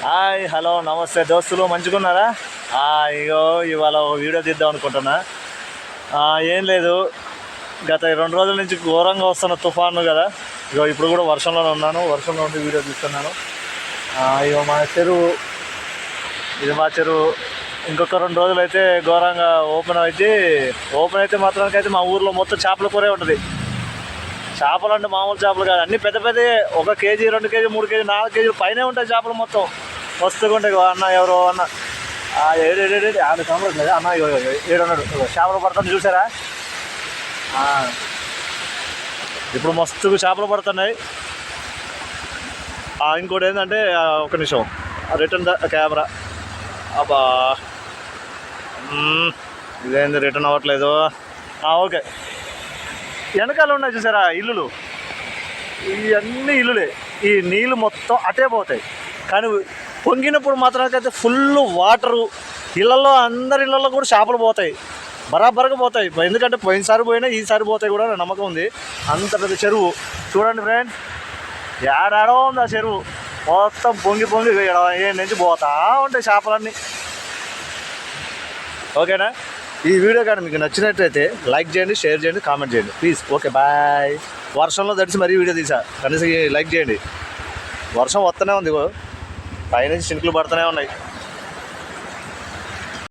Hi hello నమస్తే దోస్తులు, మంచిగున్నారా? ఇగో ఇవాళ ఒక వీడియో తీద్దాం అనుకుంటున్నా. ఏం లేదు, గత 2 రోజుల నుంచి ఘోరంగా వస్తున్న తుఫాను కదా. ఇగో ఇప్పుడు కూడా వర్షంలోనే ఉన్నాను, వర్షంలో ఉండి వీడియో తీస్తున్నాను. ఇగో మా చెరువు, ఇది మా చెరువు. ఇంకొక 2 రోజులు అయితే ఘోరంగా ఓపెన్ అయితే మాత్రానికైతే మా ఊర్లో మొత్తం చేపల కూరే ఉంటుంది. చేపలు అంటే మామూలు చేపలు కాదు, అన్నీ పెద్ద పెద్దవి. 1 కేజీ 2 కేజీ 3 కేజీ 4 కేజీలు పైనే ఉంటాయి చేపలు మొత్తం. వస్తుగా ఉంటాయి అన్న. ఎవరో అన్న ఏడు కనబడట్లేదు అన్న. 7 అన్నాడు. చేపలు పడుతుంది చూసారా? ఇప్పుడు మస్తుగా చేపలు పడుతున్నాయి. ఇంకోటి ఏంటంటే, ఒక నిమిషం రిటర్న్ కెమెరా. అబ్బా, ఇదేంది రిటర్న్ అవ్వట్లేదు? ఓకే. వెనకాల ఉన్నాయి చూసారా ఇల్లులు, ఇవన్నీ ఇల్లులే. ఈ నీళ్ళు మొత్తం అటే పోతాయి, కానీ పొంగినప్పుడు మాత్రానికైతే ఫుల్ వాటరు. ఇళ్ళల్లో, అందరి ఇళ్ళల్లో కూడా చేపలు పోతాయి, బరాబరగా పోతాయి. ఎందుకంటే పోయినసారి పోయినా ఈసారి పోతాయి కూడా నా నమ్మకం ఉంది. అంత పెద్ద చెరువు చూడండి ఫ్రెండ్స్, ఏడాడో ఉంది ఆ చెరువు. మొత్తం పొంగి ఏ నుంచి పోతా ఉంటాయి చేపలన్నీ. ఓకేనా? ఈ వీడియో కానీ మీకు నచ్చినట్టయితే లైక్ చేయండి, షేర్ చేయండి, కామెంట్ చేయండి ప్లీజ్. Okay, bye. వర్షంలో తడిసి మరీ వీడియో తీసా, కనీసం లైక్ చేయండి. వర్షం వస్తూనే ఉంది, పైనుంచి చినుకులు పడుతూనే ఉన్నాయి.